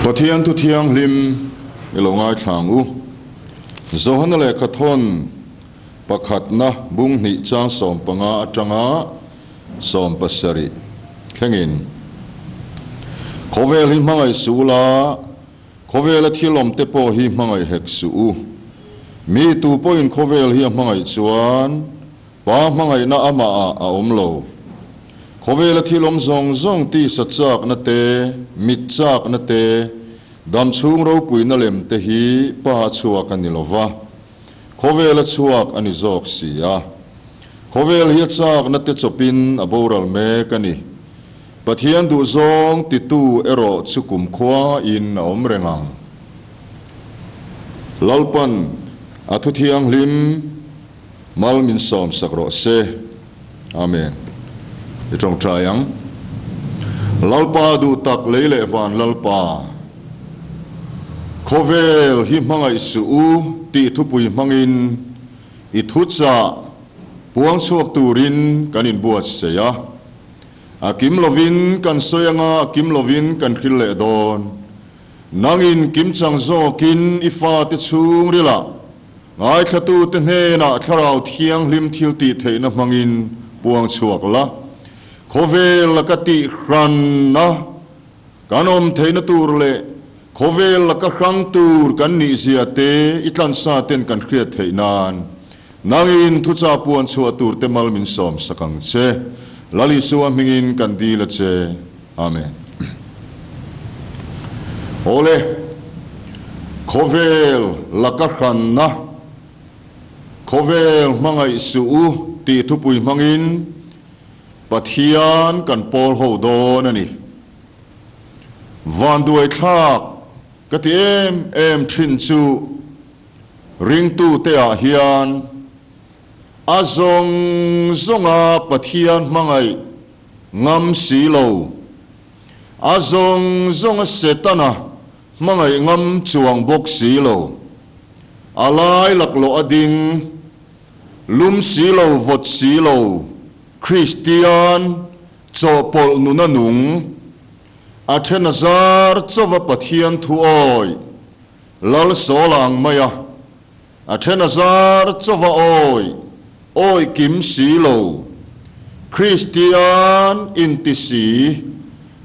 Pathian tu thiang lim ilongai thang u zohan le khathon pakhat na bung ni chang som panga atanga som pasari khengin khovel hi mangai sula khovel thilom te po hi mangai heksu u mi tu point khovel hi mangai chuan pa mangai na ama a omlo khovel thilom zong ti sachak na te mitchak na te dam chung ro puina lem te hi pa chuak anilova khovel chuak ani zok sia khovel hi chak na te chopin aboral me kani pathian du zong ti tu ero chukum khwa in om rengang lalpan athu thiang lim mal min som sakro se amen trong trayang lalpa du tak leile van lalpa khovel hi mangai su ti thupui mangin I thucha puang chuak turin kanin buat seya akim lovin kan soyanga akim lovin kan khille don nangin kim changzo kin ifa te chung rila ngai thatu te hne na tharau thiang lim thil ti theina mangin puang chuak la khovel lakati khran na kanom theina tur le khovel laka khang tur kan ni sia te itlan sa ten kan khriat theinan nangin thucha puan chua tur te mal min som sakang che lali suwa mingin kan di la che amen ole khovel laka khan na khovel mangai su ti thupui mangin pathian kan pol ho don ani van duai thak kati em thin chu ring tu te a hian azong zonga pathian mangai ngam silo azong zonga setana mangai ngam chuang bok silo alai laklo ading lum silo vot silo Christian chopol nunanung athenazar chova pathian thu oi lal solang maya athenazar chova oi kim silo Christian intisi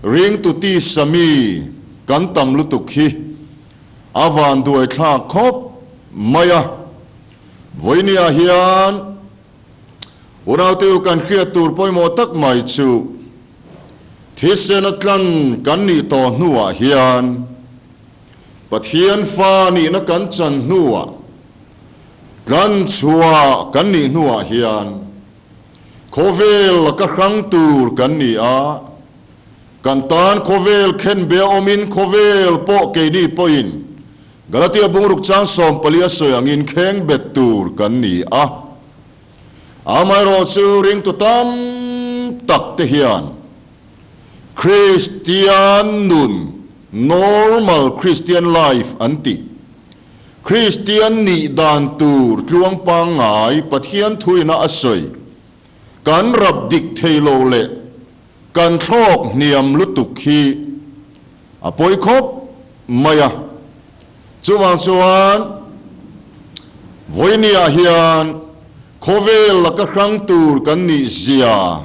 ring tu ti sami kantam lutukhi avan duai thla khop maya voinia hian unauteu kan khiatur poimo tak mai chu thisenatlan kan ni to hnuwa hian pathian fa ni na kan chan hnuwa kan chua kan ni hnuwa hian khovel ka khang tur kan ni a kan tan khovel khen be omin khovel po ke ni poin galatia bungruk chang som palia soyangin kheng betur kan ni a amai ro chu ring tu tam tak te hian Christian nun normal Christian life anti Christian ni dan tur tluang pangai pathian thuina asoi kan rab dik thailo le kan thok niam lutuk hi apoi khop maya chuwang chuan voinia hian khovel laka khang tur kan ni zia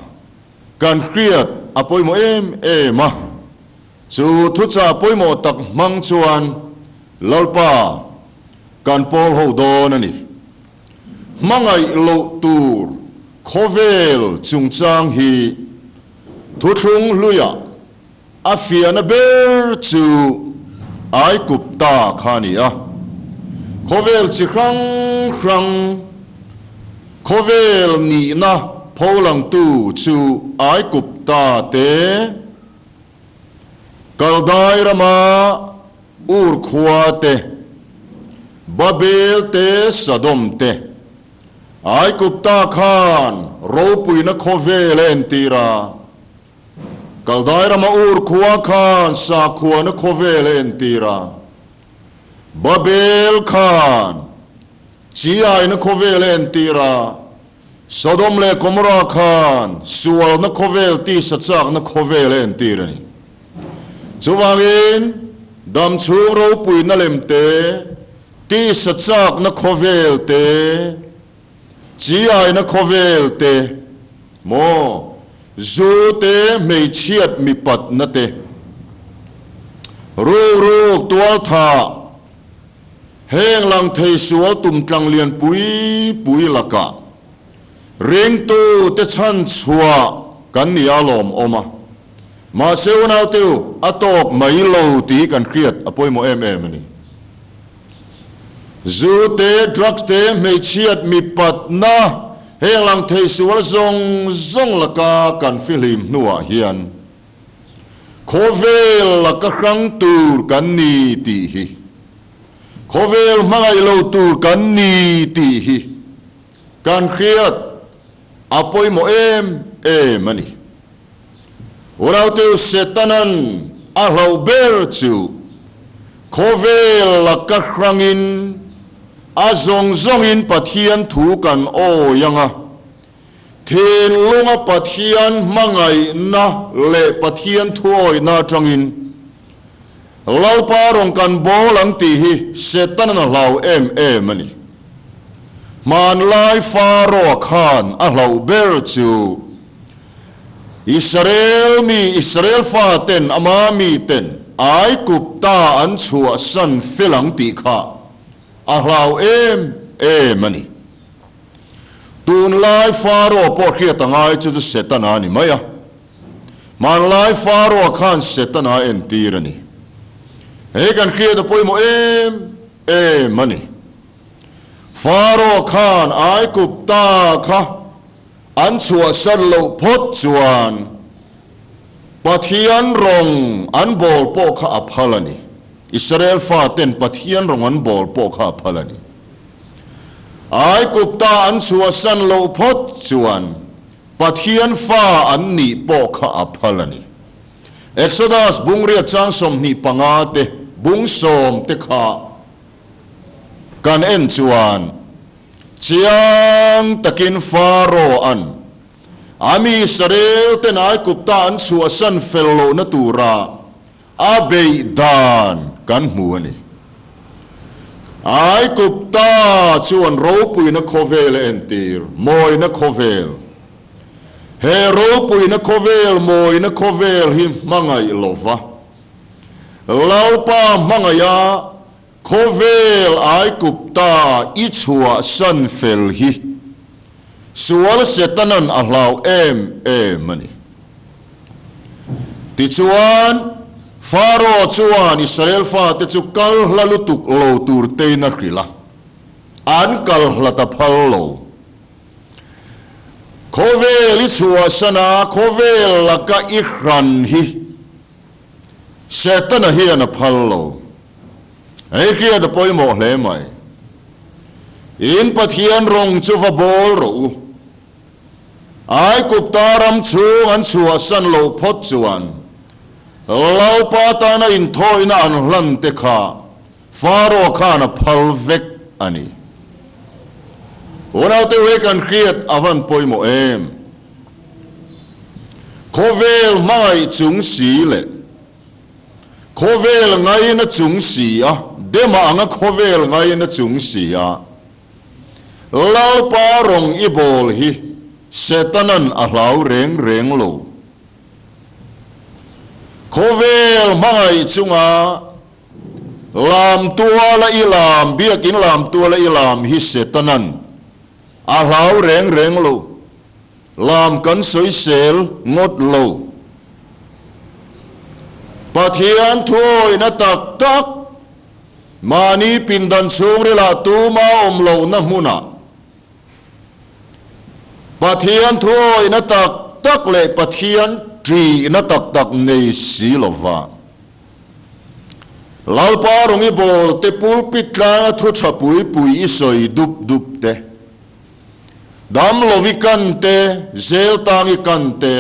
kan khriat apoi mo ma chu thucha apoi mo tak mang chuan lalpa kan pol ho don ani mangai lo tur khovel chungchang hi thuthung luya afiana ber chu ai kupta khania khovel chi khang khovel ni na pholang tu chu ai kupta te kaldai rama ur khwa te babel te sadom te ai kupta khan ro puina khovel entira kaldai rama ur khwa khan sa khwa na khovel entira babel khan chi ai na khovel entira Sodom le Gomorrah khan sual na khovel ti sachak na khovel en tirani chuwangin dam chung ro pui na lem te ti sachak na khovel te chi ai na khovel te mo zu te mei chiat mi pat na te ru ru tual tha heng lang thei sual tum tlang lian pui pui laka ring tu te chan chua kan ni alom oma ma seu nau teu atok mai lo ti kan kriat apoi mo em ani zu te drugs te mei chiat mi pat na heng lang thei sual zong zong laka kan filim nuwa hian khovel laka krang tur kan ni ti hi khovel mangai lo tur kan ni ti hi kan kriat apoi mo em ani urau teu setanan ahlau ber chu khovel laka krangin azong zongin pathian thu kan o yanga thin lunga pathian mangai na le pathian thuoi na tangin lalpa rong kan bolang ti hi setanan hlau em ani man lai faro khan ahlau ber chu Israel fa ten ama mi ten ai kup ta an chua san filang ti kha ahlau em ani tun lai faro po khia tangai chu setana ni maya man lai faro khan setana en tirani he kan khia da poi mo em ani faro khan ai kup ta kha an chua san lo phot chuan pathian rong an bol po kha aphalani Israel fa ten pathian rong an bol po kha aphalani ai kupta an chua san lo phot chuan pathian fa an ni po kha aphalani Exodus bungria chang som ni panga te bung som te kha kan en chuan chiang takin faro an ami Israel ten ai kupta an chua san fello na tura abei dan kan muani ai kupta chuan ro pui na khovel entir moi na khovel he ro pui na khovel moi na khovel hi mangai lova laupa mangaya khovel ai kupta i chua san fel hi sual setanan ahlau em ani ti chuan faro chuan Israel fa te chu kal lalutuk lo tur te na khila an kal hlata phal lo khovel i chua sana khovel laka i khran hi setana hi ana phal lo ai kia da poi mo hle mai in pathian rong chu va bol ro ai kup taram chu an chua san lo phot chuan lau pa ta na in thoi na an hlan te kha faro kha na phal vek ani ona te we kan create avan poi mo em khovel mai chung si le khovel ngai na chung si a dema anga khovel ngai na chung si a lau pa rong i bol hi setanan ahlau reng lo khovel mai chunga lam tua la ilam biakin lam tua la ilam hi setanan ahlau reng lo lam kan soi sel ngot lo pathian thoi na tak mani pindan chung rela tu ma om lo na huna pathian thoi na tak le pathian tri na tak nei si lova lalpa rongi bol te pulpit la thu tha pui isoi dup te dam lovikan te zel tangi kan te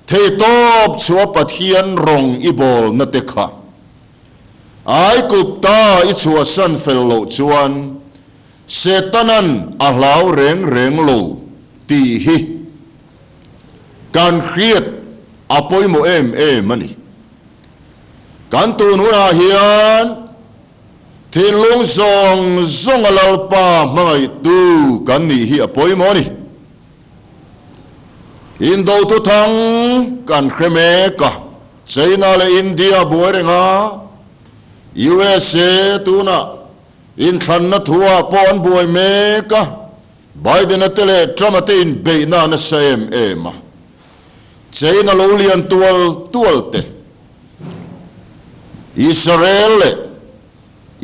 thei top chua pathian rong i bol na te kha ai kup ta i chua san fel lo chuan setanan ahlau reng lo ti hi kan khiat apoi mo em ani kan tu nu na hian thin lung zong zong alalpa mangai tu kan ni hi apoi mo ni in do tu thang kan kreme ka China le India buarenga USA tu na in than na thua pon buai me ka Biden atele Trump ate in be na na sem ema China lo lian tual te Israel le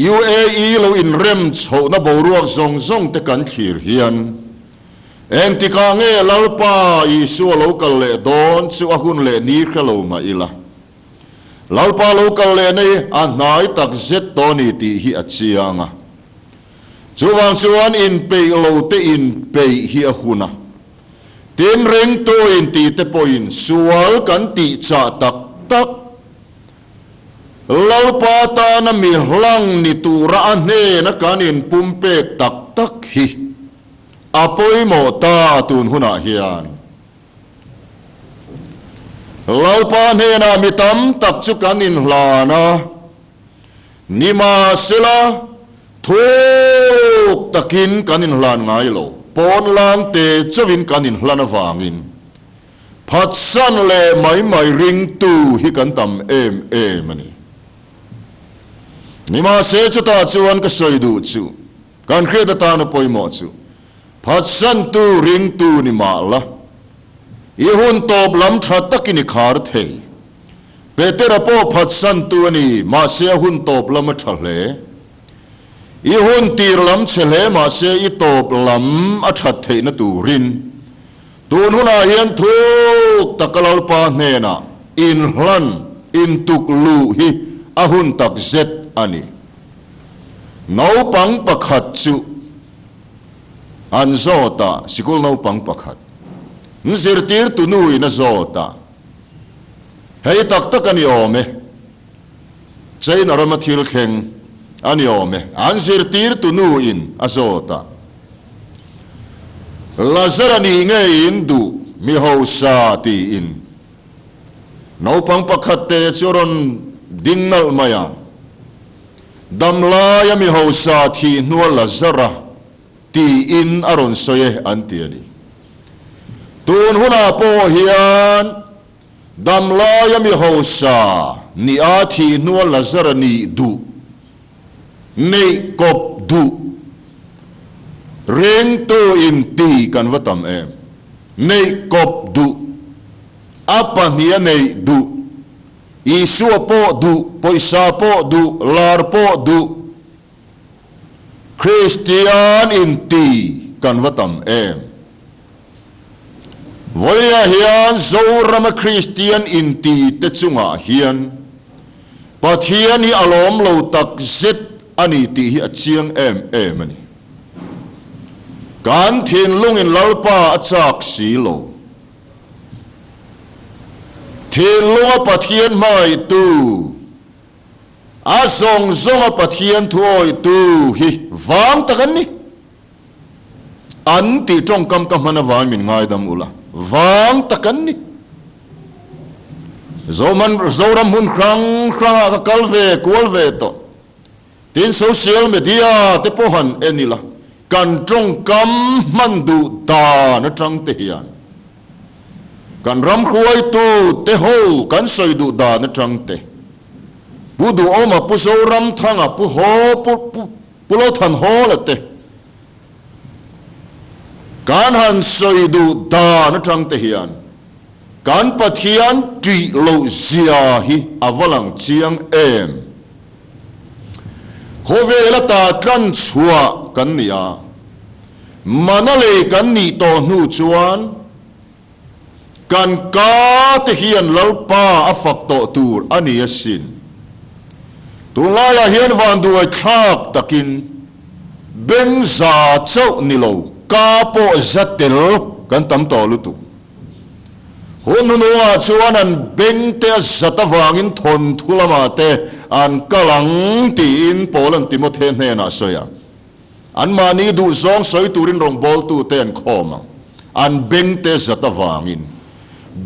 UAE lo in rem chho na boruak zong zong te kan thir hian em ti ka nge lalpa isu local le don chu ahun le ni khalo ma ila lalpa local le nei a nai tak zet toni ti hi achianga chuwang chuan in pe lo te in pe hi ahuna tim ring to in ti te point sual kan ti cha tak tak lalpa ta na mi hlang ni tura ane na kanin pumpek tak tak hi apoi mo ta tun huna hian lalpa ne na mi tam tak chu kanin hlana nima sila thuk takin kanin hlan ngai lo pon lang te chawin kanin hlan awangin phat san le mai ring tu hi kan tam em ani nima se chu ta chuan ka soi du chu kan khre ta na poi mo chu phat san tu ring tu ni ma la i hun top lam tha takini khar thei petera po phat san tu ani ma se hun top lam tha hle i hun tir lam chele ma se i top lam a that thei na tu rin tun huna hian thuk takalal pa hne na in hlan in tuk lu hi a hun tak zet ani nau pang pakhat chu an zota sikul nau pang pakhat nzir tir tu nu ina zota hei tak tak ani ome chei na rama thil kheng ani ome an zir tir tu nu in azota lazarani nge in du mi ho sa ti in nau pang pakhat te choron dingnal maya damla ya mi ho sa thi nual lazara ti in aron soye antiani tun huna po hian damla ya mi ho sa ni a thi nual lazara ni du nei kop du ring to in ti kan vatam em nei kop du apa nia nei du Isu po du, poisa po du, lar po du. Christian in ti kan vatam em. Voya hian zorama Christian in ti te chunga hian. Pathian hi alom lo tak zet ani ti hi achiang em ani. Kan thin lung in lalpa achak si lo. Thiên lunga pathian mai tu a zong a pathian thuoi tu hi wang takan ni an ti trong kam mana wang min ngai dam ula wang takan ni zoram hun krang ka kalve kolve to tin social media te pohan enila kan trong kam mandu da na trang te hian kan ram khuai tu te ho kan soi du da na trang te bu du oma pu so ram thanga pu ho pu lo than ho la te kan han soi du da na trang te hian kan pathian tri lo zia hi avalang chiang em khove la ta kan chua kan nia manale kan ni to nu chuan kan ka te hian lalpa afak to tur ani asin tulaya hian van duai thak takin beng za chau ni lo ka po zatel kan tam to lu tu hun nu a chuan an beng te zata wangin thon thulama te an kalang tin polan timothe hne na soya an mani du zong soi turin rong bol tu ten khoma an beng te zata wangin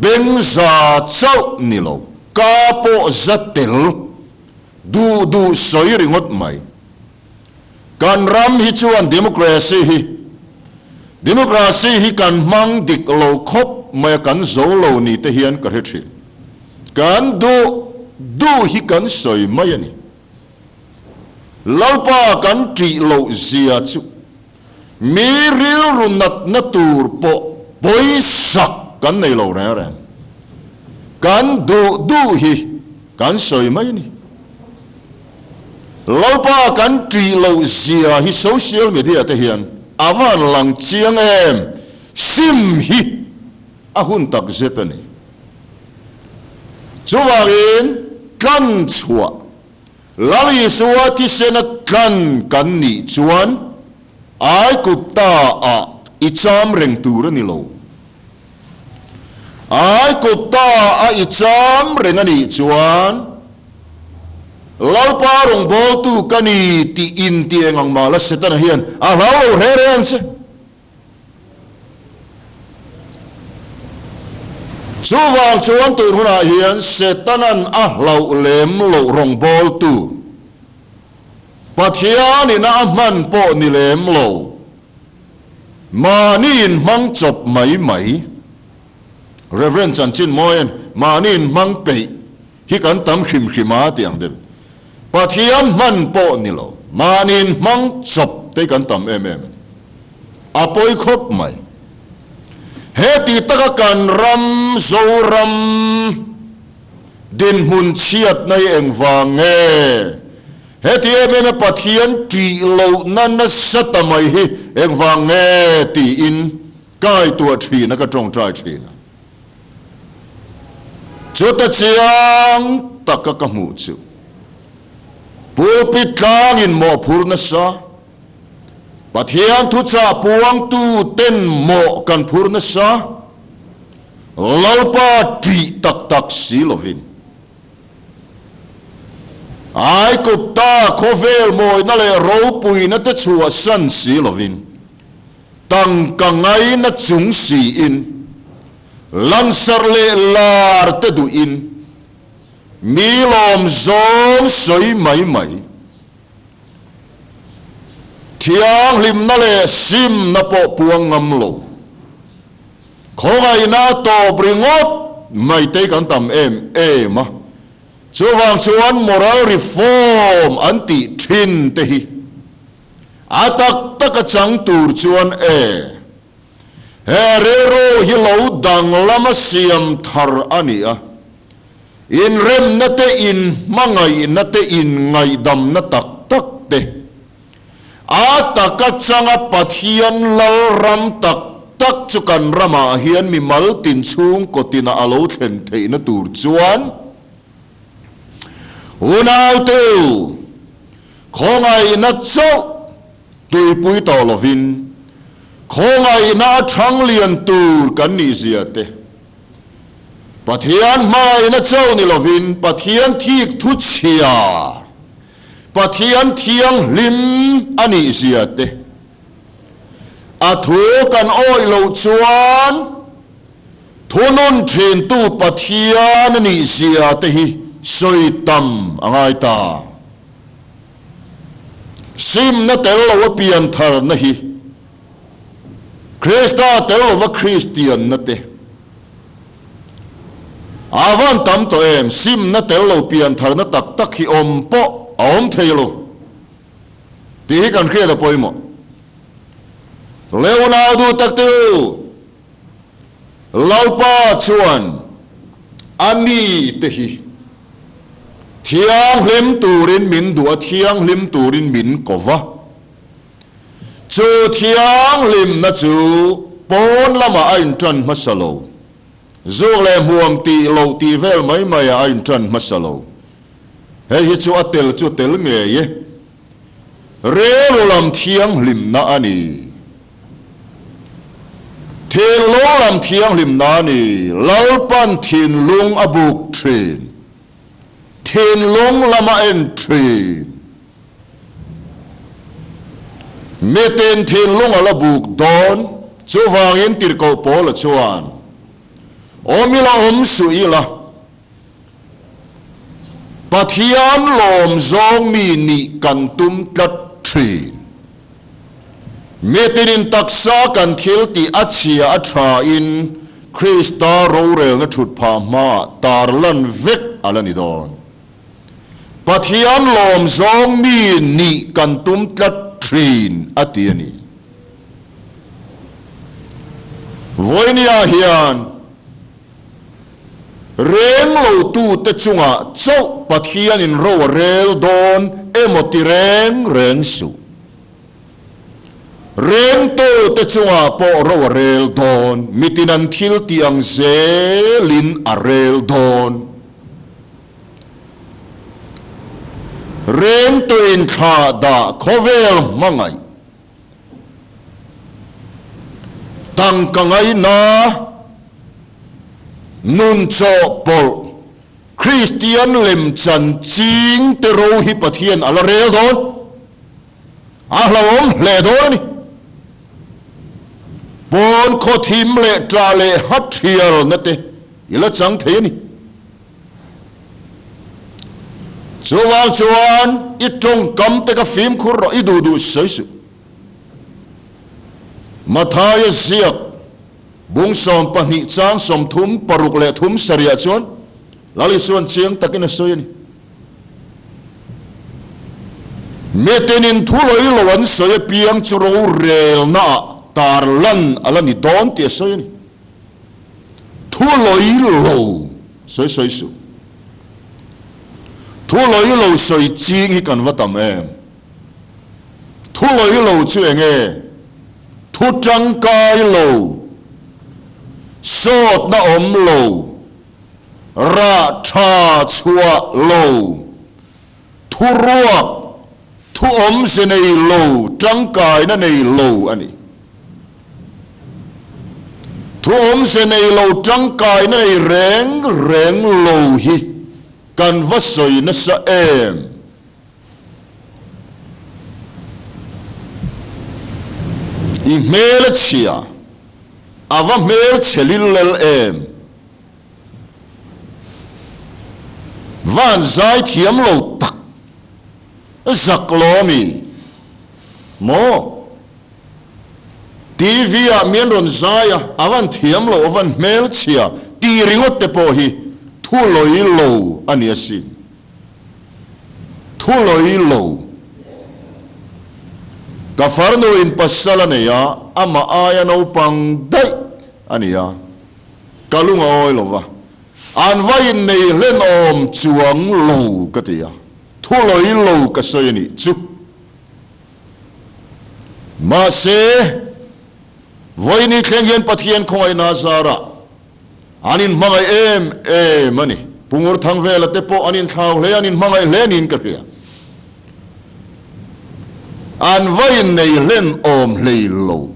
beng za chau ni lo ka po zatel du soi ringot mai kan ram hi chuan democracy hi kan mang dik lo khop mai kan zo lo ni te hian ka hethi kan du hi kan soi mai ani lalpa kan tri lo zia chu mi ril runat na tur po boi sak kan nei lo ra kan du hi kan soi mai ni lalpa kan tri lo zia hi social media te hian avan lang chiang em sim hi ahun tak zetani chuwangin kan chua lali suwa ti sena kan ni chuan ai kupta a icham reng tur ni lo ai kupta a icham reng ani chuan lalpa rong bol tu kani ti in ti engang mala setan hian a lo reng che chuwang chuan tu huna hian setanan a lo lem lo rong bol tu pathian in a man po ni lem lo manin mang chop mai Reverend Chan Chin Moyen manin mang pe hi kan tam khima tiang de pathian man po ni lo manin mang chop te kan tam em apoi khop mai heti taka kan ram zo ram din hun chiat nai eng wange heti em pathian tri lo nan na satamai hi eng wange ti in kai tua thi na ka trong trai thi na chuta chiang taka ka mu chu pulpit kang in mo phurna sa pathian thu cha puang tu ten mo kan phurna sa lalpa tri tak si lovin ai kupta khovel moi na le ro pui na te chua san si lovin tang kangai na chung si in lansar le lar te du in milom zom soi mai thiang lim na le sim na po puang ngam lo khongai na to bringot mai te kan tam em ma chuwang chuan moral reform anti thin te hi atak chang tur chuan herero hi lo dang lama siam thar ania in rem na te in mangai na te in ngai dam na tak te ataka changa pathian lal ram tak chukan rama hian mi mal tin chung kotina alo thlen theina tur chuan unau tu khongai na chau tui pui to lovin khongai na thang lian tur kan ni zia te pathian mai na chau ni lovin pathian thik thu chia pathian thiang lim ani zia te a thu kan oi lo chuan thunun thin tu pathian ni zia te hi soi tam angai ta sim na tel lo pian thar na hi Krista tel lo Christian na te avan tam to em sim na tel lo pian thar na tak hi om po om thelo ti kan khre da poimo Leonardo tak tu lalpa chuan ani te hi thiang lim turin min dua thiang lim turin min kova chu thiang lim na chu pon lama ain tran masalo zog le muam ti lo ti vel mai ain tran masalo hei hi chu atel chu tel nge ye re lo lam thiang lim na ani thiên lô lam thiang lim na ni lalpan thiên lung abuk thin thiên lung lama en thin meten thiên lung ala buk don chu wangin tir ko pol chuan omila sui la Pathian lom zong mi ni kan tum tlat tri Metinin taksa kan thil ti achia atra in Krista ro reng thut pha ma tarlan vek alani don Pathian lom zong mi ni kan tum tlat trin atiani Voinia hian Reng lo tu te chunga chau Pathian in ro rel don emoti reng su Reng to te chunga po ro rel don mitinan thil tiang zelin a rel don Reng to in kha da khovel mangai tang kangai na nun cho pol Christian lem chan ching te ro hi Pathian ala rel don ahlawom le don ni Bon ko thim le tra le hat thial na te ila chang the ni chuan itong kam te ka phim khur ro idu du sai su Mathaya ziak bung som pahni chang som thum paruk le thum saria chuan lali suan chiang takin soi ni metenin thuloi loan soi piang churo rel na tarlan alani don ti soi ni thuloi lo soi su thuloi lo soi ching hi kan vatam em thuloi lo chu enge thu trăng kai lo sot na om lo ra tha chua lo thu ruak thu om se nei lo trăng kai na nei lo ani thu om se nei lo trăng kai na nei reng lo hi kan va soi na sa em I mel chia ava mel chelil lel em van zai thiam lo tak zak lo mi mo TV a mien ron zai avan thiam lo avan mel chia ti ringot te po hi thu loi lo ani asin thu loi lo Kafarno in pasala ya ama aya no pang dai ania kalunga oilova anvain nei len om chuang lo katia thuloi lo kasoyani chu ma se voini khengen pathian khongai na zara anin mangai em mani pungur thangvela te po anin thaw le anin mangai lenin kakria An vain nei len om lei lo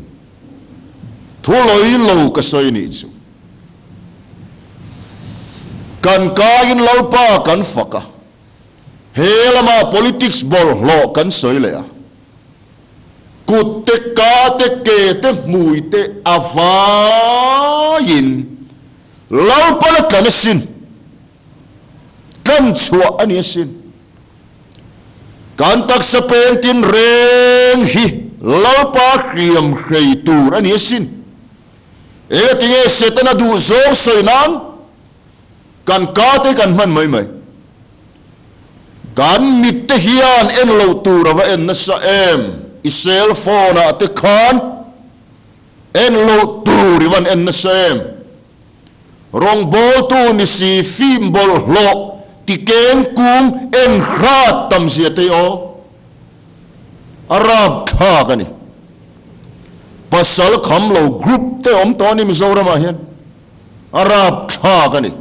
thuloi lo ka soi ni chu kan kain lo pa kan faka helama politics bol lo kan soi le a kut te ka te ke te mui te avain lo pa la kan sin kan chua ani sin Kan tak sa pentin reng hi lalpa kriam khay tur ani sin tinge setana du zong soinan kan kate kan man mai kan mitte hian en lo turava en nasa em I cell phone te khan en lo turivan en nasa em rong bol tu ni si fim bol lo Tikeng kung en khat tam siate o Arab kha kani pasal kham lo group te om toni Mizoram ahian Arab kha kani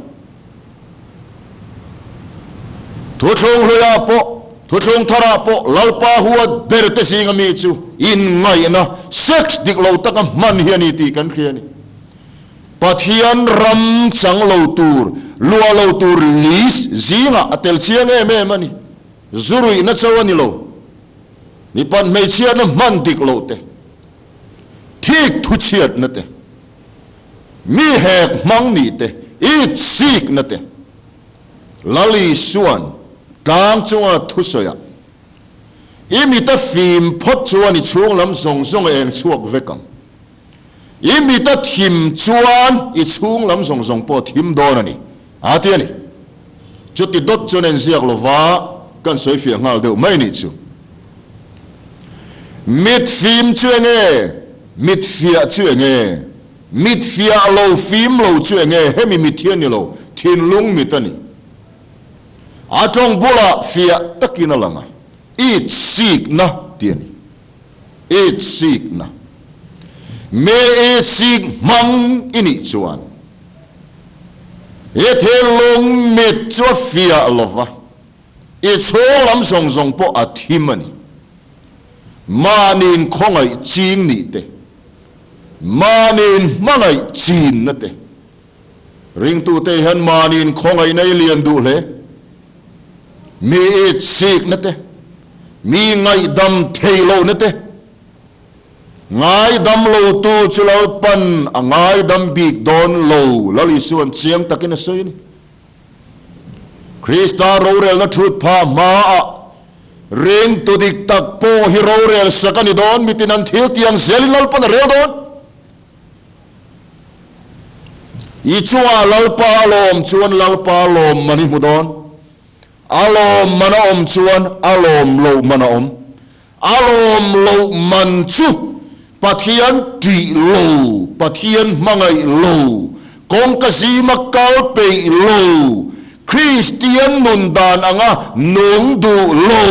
thuthong hoya po thuthong thara po lalpa huwa berte singa mi chu in ngai na sex dik lo taka man hiani ti kan khiani Pathian ram chang lo tur lua lo tur lis zinga atel chiang mani zurui na chawani lo ni pan mei chian na man dik lo te thik thu chiat na te mi hek mang ni te it sik na te lali suan tang chunga thu soya imi ta phim phot chuan I chung lam song song eng chuak vekam imi ta thim chuan I chung lam song song po thim don ani atiani chuti dot chuan en ziak lova kan soi fia ngal deuh mai ni chu mit phim chu enge mit fia chu enge mit fia lo phim lo chu enge hemi mit thian ni lo thin lung mit ani atong bula fia takina langa it seek na tiani it seek na me it seek mang ini chuan it long mit chu fia lova it chong lam song song po athimani manin khongai ching ni te manin mangai chin na te ring tu te han manin khongai nei lian du le mi it seek na te mi ngai dam thailo na te ngai dam lo tu chulo pan ngai dam big don lo lali suan chiang takin asoi ni Krista rorel na thut pha ma a ring tu dik tak po hi rorel sakani don mitinan thil tiang zelilal pan rel don I chua lalpa alom chuan lalpa alom mani mudon alom mana om chuan alom lo mana om alom lo man chu pathian ti lo pathian mangai lo kong kasi makal pe lo Christian nundan anga nung du lo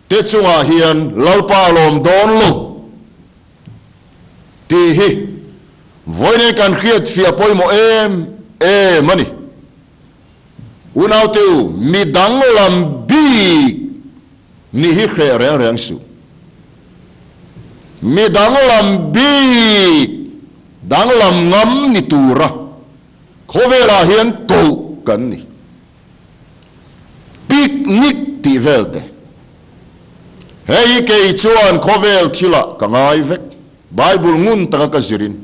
te chunga hian lalpa alom don lo ti hi voine kan khiat fia poimo mani unaw teu midang lam bi ni hi khe reng su midang lam bi dang lam ngam ni tura khovela hian ko kan ni picnic ti velde hei ke chuan khovel thila kangai vek bible ngun taka kazirin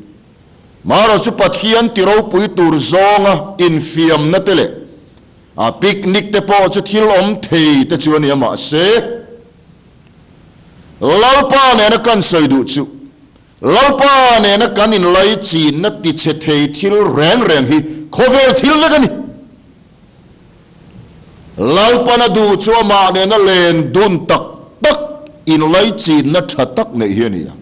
maro su pathian tiro pui tur zonga in fiam na tele a picnic te po chu thil om thei te chuan yama se lalpa ne na kan soi du chu lalpa ne na kan in lai chi na ti che thei thil reng hi khovel thil le gani lalpa na du chu ma ne na len dun tak in lai chi na thatak ne hiania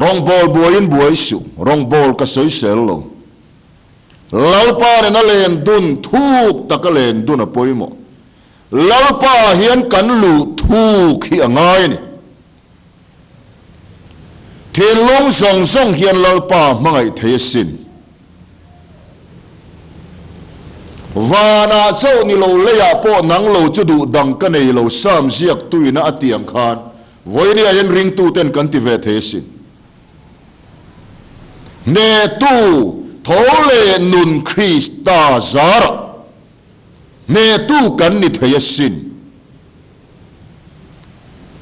rong bol buayin buay su rong bol ka soy selo lalpa ne na len dun thuk taka len dun a poimo lalpa hian kan lu thuk hi angai ni thin long song song hian lalpa mangai thesin vana chau ni lo leya po nang lo chu du dang ka nei lo sam ziak tuina atiang khan voini ayan ring tu ten kan ti ve thesin ne tu thole nun Krista zara ne tu kan ni thesin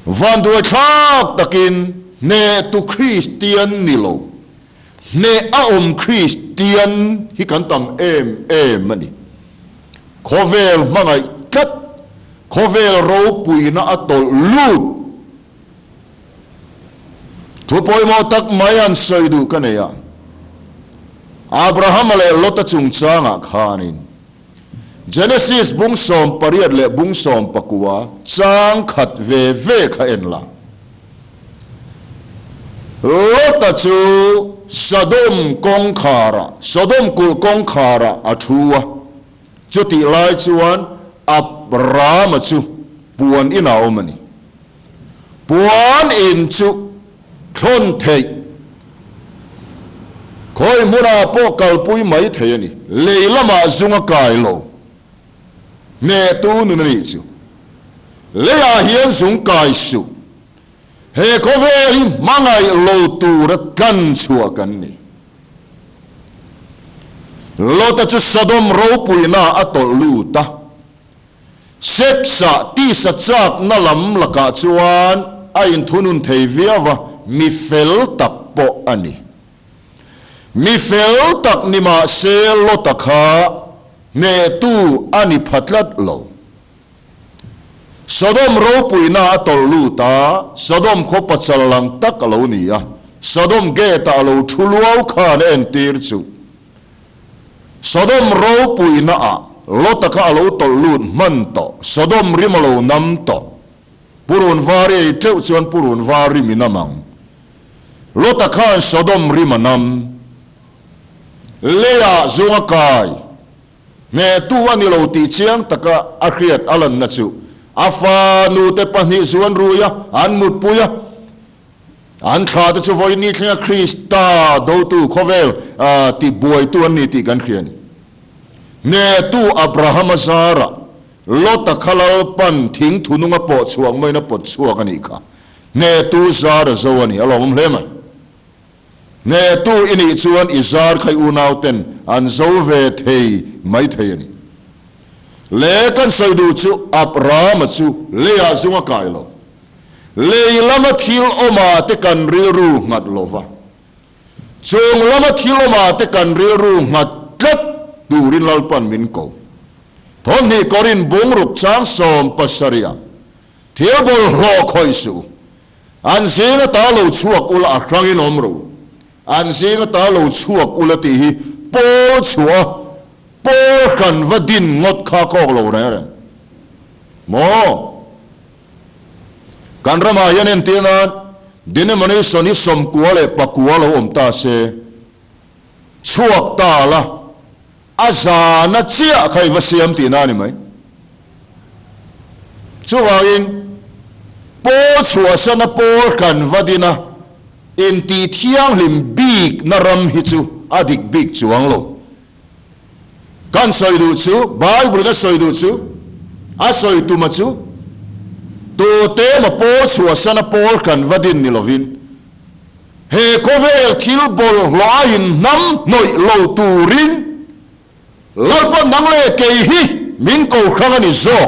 van du thak takin ne tu Christian ni lo ne a Christian hi kan tam mani khovel mangai kat khovel ro puina atol lut tu poi mo tak mayan soidu kaneya Abraham le lota chung changa khanin Genesis bung som pariat le bung som pakua chang khat ve kha enla lota chu Sodom kul kong khara athua chuti lai chuan Abraham chu puan ina omani puan in chu thon thei khoi mura po kalpui mai thei ni leilama zunga kai lo ne tu nu ni chu leya hian zung kai su he koveri mangai lo tu ra kan chua kan ni lota chu Sodom ro puina atol luta seksa ti sa chak na lam laka chuan a in thunun thei viawa mi fel tak po ani mi fel tak ni ma se lota kha ne tu ani phatlat lo Sodom ro puina tol lu ta Sodom kho pachal lang tak lo ni a Sodom ge ta lo thuluau khan en tir chu Sodom ro puina a lo ta ka lo tol lu man to Sodom rim lo nam to purun vari treu chuan purun vari minamang lo ta khan Sodom rim nam leya zunga kai ne tu ani lo ti chiang taka akhiat alan na chu afa nu te pani zuan ruya an mut puya an kha te chu voi ni thla Krista do tu khovel ti boy tu an ni ti kan khian ne tu Abraham Sara lota khalal pan thing thununga po chuang mai na pot chuak ani kha ne tu Sara zawani alom hlema ne tu ini chuan izar khai unauten an zove thei mai thei ani le kan soidu chu Abraham chu le a zunga kai lo le lama thil oma te kan ril ru ngat lova chung lama thil oma te kan ril ru ngat tlat durin lalpan min ko thon ni korin bung ruk chang som pasaria thil bol ho khoi su an zinga ta lo chuak ul a krangin omru an zinga ta lo chuak ulati hi pol chua Paul kan vadin ngot kha kok lo re mo kan rama yanen tina dine mani soni som kuale pakualo om ta se chuak ta la azana chia khai vasiam tina ni mai chuwain Paul chua sana Paul kan vadina in ti thiang lim big naram hi chu adik big chuang lo kan soi du chu Bible na soi du chu a soi tu ma chu to te ma Paul chua sana Paul kan vadin ni lovin he kovel thil bol lain nam noi lo turin lalpa nang le ke hi min ko khang ani zo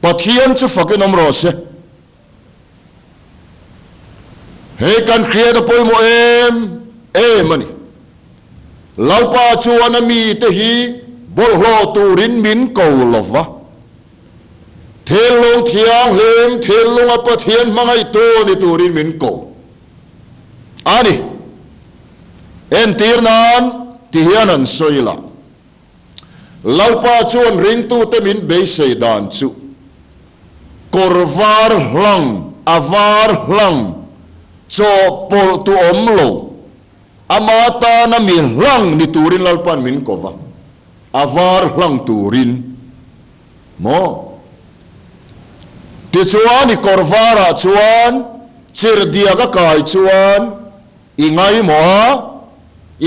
pathian chu fakin omro se he kan create poi mo mani lalpa chuan mi te hi bol hlo turin min ko lova thelong thiang lem thelong apa thian mangai to ni turin min ko ani en tirnan ti hianan soila lalpa chuan ring tu te min be sei dan chu korvar hlang avar hlang cho pol tu omlo amata na mi hlang ni turin lalpan min kova avar hlang turin mo ti chuan ni korvara chuan chir dia ka kai chuan ingai mo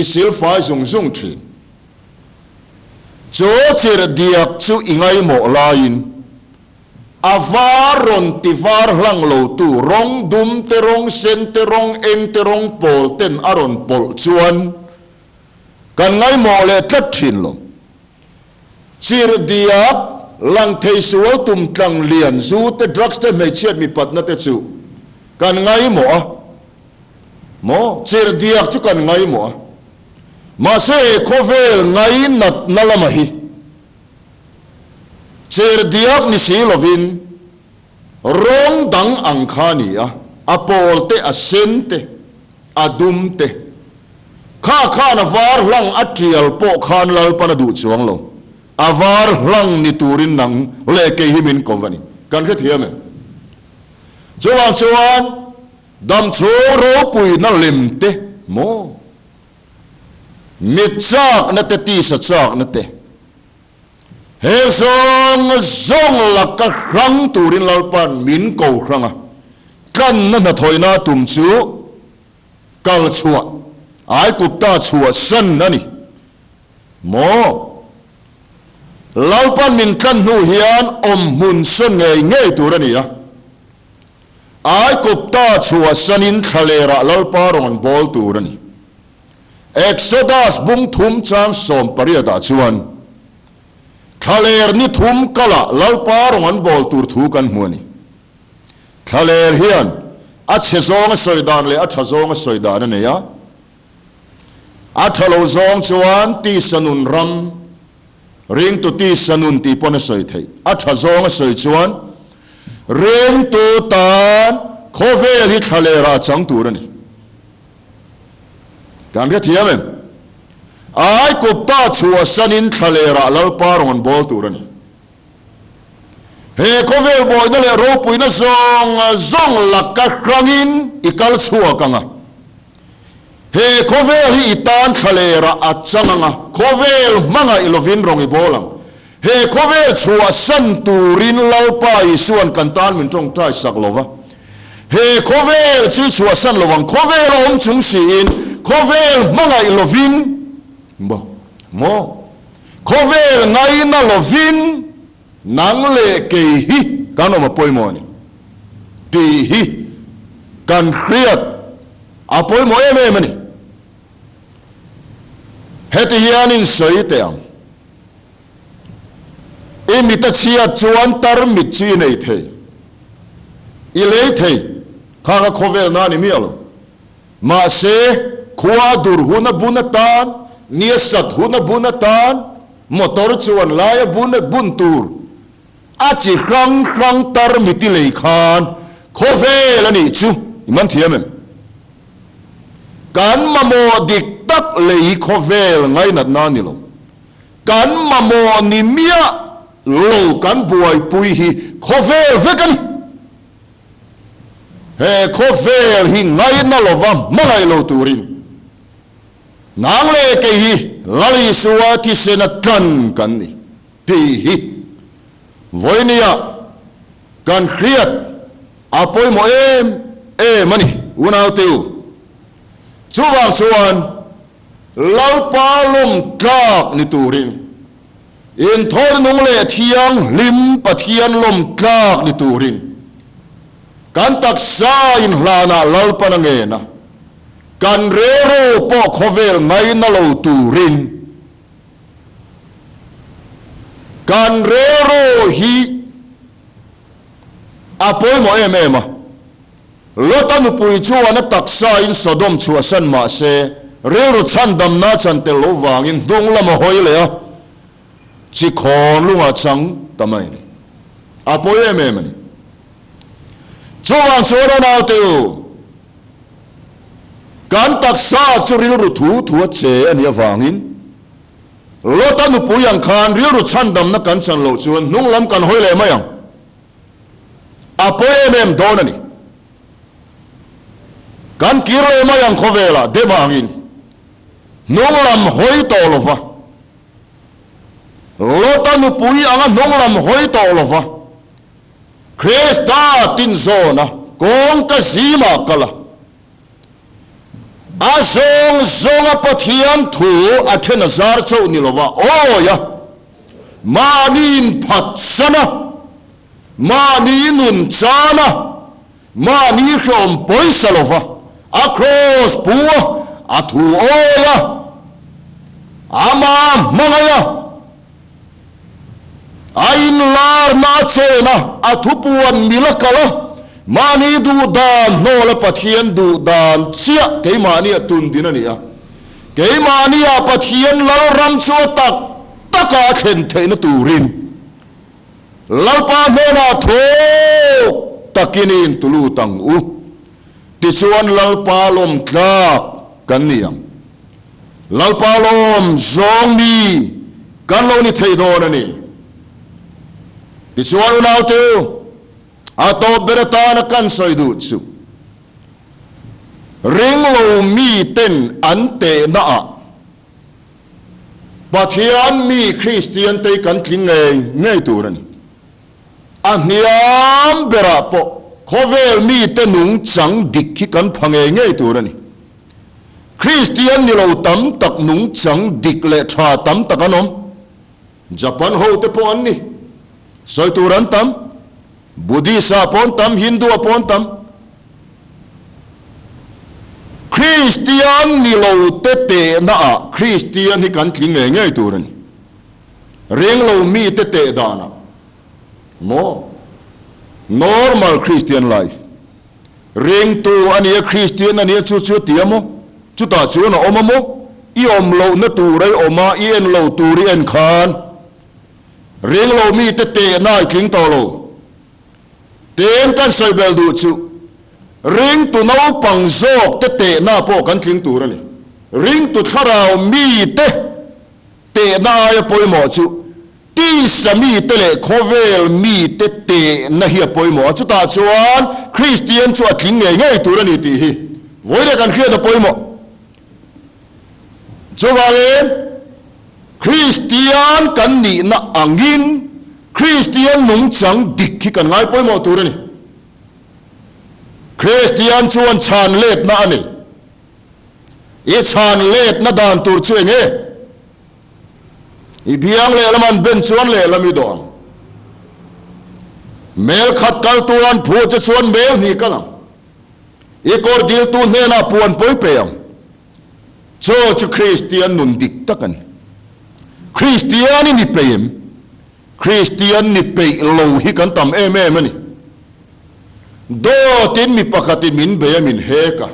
isil fai zung zung thin cho chir dia chu ingai mo lain avaron ti var hlang lo tu rong dum te rong sen te rong eng te rong pol ten aron pol chuan kan ngai mo le tlat thin lo chir dia lang thei sual tum tlang lian zu te drugs te me chiat mi pat na te chu kan ngai mo chir dia chu kan ngai mo ma se khovel ngai nat nalamahi chir diak ni si lovin rong dang ang khani apol te asen te adum te kha na var hlang atrial po khan lal pana du chuang lo avar hlang ni turin nang le ke himin kovani kan khe thiamen chuan dam choro pui na lim te mo mit chak na te ti sa chak na te he zong la ka rang turin lalpan min ko ranga kan na thoi na tum chu kal chua ai kup ta chua san nani mo lalpan min kan nu hian om mun son ngei turani ya ai kup ta chua sanin thalera lalpa ron bol turani Exodus bung thum chang som pariada chuan thaler ni thum kala lalpa rongan bol tur thu kan muani thaler hian a chezong soidan le a thazong soidan ne ya a thalo zong chuan ti sanun ram ring tu ti sanun ti pon soi thei a tha zong soi chuan ring tu tan khovel hi thalera chang tur ani kan ga thiam em ai ko pa chua sanin thalera lalpa ron bol tur ani he khovel boy na le ro pui na zong lakka krangin ikal chua kanga he khovel hi itan thalera achanga khovel manga ilovin rong i bolang he khovel chua san turin lalpa isuan kantan min tong tai saklova he khovel chu chua san lowang khovel om chung sin khovel manga ilovin mo khovel ngai na lovin nang le ke hi kano ma poi mo ni ti hi kan khriat apoi mo em ni heti hianin soi teang imita chia chuan tar mit chi nei the i le the kha khovel na ni mialo ma se khua dur huna bunatan nia sat huna bunatan motor chuan laya bun tur a chi khang tar miti lei khan khovel ani chu iman thiam em kan mamo dik tak lei khovel ngai nat na ni lo kan mamo ni mia lo kan buai pui hi khovel vekan he khovel hi ngai na lova mangai lo turin nang le ke hi lali suwa ti sena kan ni ti hi voinia kan khriat apoi mo mani unau teu chuan lalpa lom tlak ni turin in thor nung le thiang lim pathian lom tlak ni turin kan tak sa in hlana lalpa na nge na kan rero po khovel ngai na lo turin kan rero hi apoi mo ema lotan pui chuan tak sa in sodom chua san ma se rero chan dam na chan te lo wangin dong lama hoi le a chi khon lunga chang tamai ni apoi ema ni chuan na teu kan tak sa churil ru thu che ania wangin lotan pui yang khan rero chan dam na kan chan lo chuan nung lam kan hoi le ma yang apoi em don ani kan kiro ema yang khovela de bangin nong lam hoi to lova lotan pui anga nong lam hoi to lova krista tin zona kong ka zima kala azong pathian thu athena zar chau ni lova oya manin phatsana mani nun chana mani khom poisa lova across pua athu oya ama mangaya ain lar na chena athu puan milakala mani du dan nola pathian du dan chia ke mani atun dinania ke mani a pathian lar ram chu tak taka khen theina turin lalpa mena tho takinin tulu tang u ti chuan lalpa lom tlak kan niam lalpa lom zong mi kan lo ni thei don ani ti chuan nau tu ato berata na kan soi du chu ring lo mi ten ante na a pathian mi christian te kan thling ngai tur ani aniam berapo khovel mi te nung chang dik khi kan phange ngai turani christian ni lo tam tak nung chang dik le tha tam tak anom japan ho te pon ni soi turan tam buddhisa pon tam hindu pon tam christian ni lo te na a christian hi kan thling ngai turani reng lo mi te dana mo normal Christian life ring tu ania Christian ania chu tiamo chu ta chu na omamo i om lo na tu rai oma i en lo tu ri en khan ring lo mi te te nai king to lo ten kan soi bel du chu ring tu nau pang zok te te na po kan king tu ra ni ring tu tharau mi te na ya poi mo chu ti sami te le khovel mi te na hi poi mo chu ta chuan Christian chu atling ngai tu ra ni ti hi voi de kan khia da poi mo chu valen Christian kan ni na angin Christian nung chang dik khi kan ngai poi mo tu ra ni Christian chuan chan let na ani e chan let na dan tur chu nge i biang le laman ben chuan le lami dong mel khat kal tuan phu chu chuan mel ni kalam e kor dil tu ne na puan poi peang cho chu Christian nun dik takani Christian ni peim Christian ni pe lo hi kan tam em ani do tin mi pakhatin min be min heka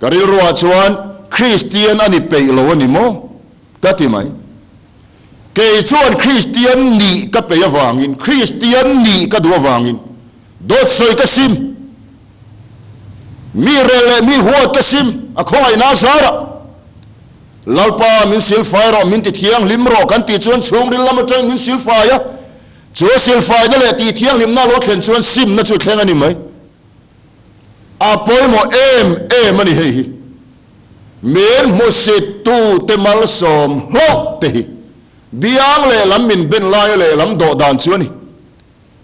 karil ruwa chuan Christian ani pe lo ani mo kati mai ke chuan Christian ni ka pe awangin Christian ni ka du awangin do soi ka sim mi rele mi huat ka sim a khoi na sara lalpa min sil fire min ti thiang limro kan ti chuan chung ri lam train min sil fire chu sil fire na le ti thiang lim na lo thlen chuan sim na chu thleng ani mai a poi mo em ani hei hi men mo se tu te mal som ho te hi biang le lam min ben lai le lam do dan chuani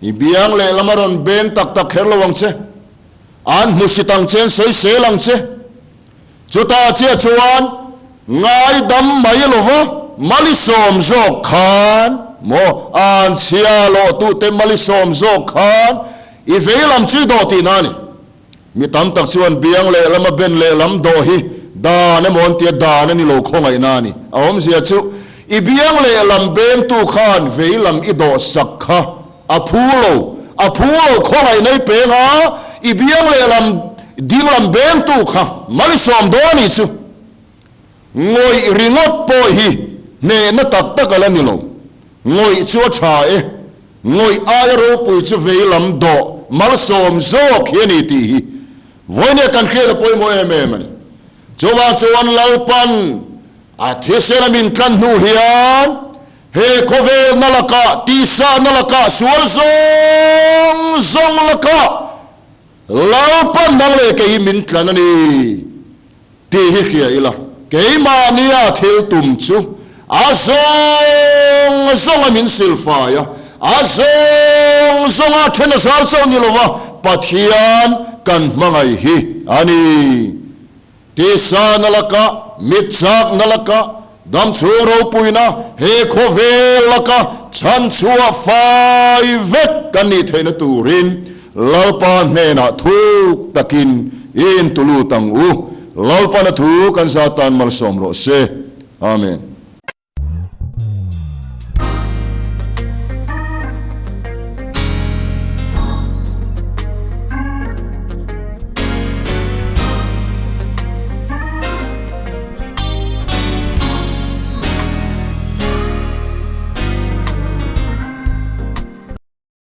i biang le lamaron ben tak tak kher lawang che an musitang chen sei se lang che chuta che chuan ngai dam mai lova mali som zo khan mo an chia lo tu te mali som zo khan i velam chi do ti nani mi tam tak chuan biang le lama ben le lam do hi da ne mon ti da ne ni lo khongai nani awom zia chu i biang le lam ben tu khan velam i do sakha aphulo khongai nei pe nga i biang le lam ding lam ben tu kha mali som do ni chu ngoi ringot po hi ne na tak tak ala ni lo ngoi chu tha e ngoi ai ro pu chu velam do mal som zo khiani ti hi voine kan khela poi mo em ani chowa chuan lalpan a thesera min kan nu hian he khove nalaka tisa nalaka sual zong laka lalpan nang le ke min tlan ani ti hi khia ila ke ma nia thil tum chu a zong min silfa ya a zong a thena sar chaw ni lova pathian kan mangai hi ani tisa nalaka mitsak nalaka dam churo puina he khove laka chan chua fai vet kan ni theina turin lalpa hena thuk takin in tulu tang u lalpa na thu kan satan mal som ro se amen.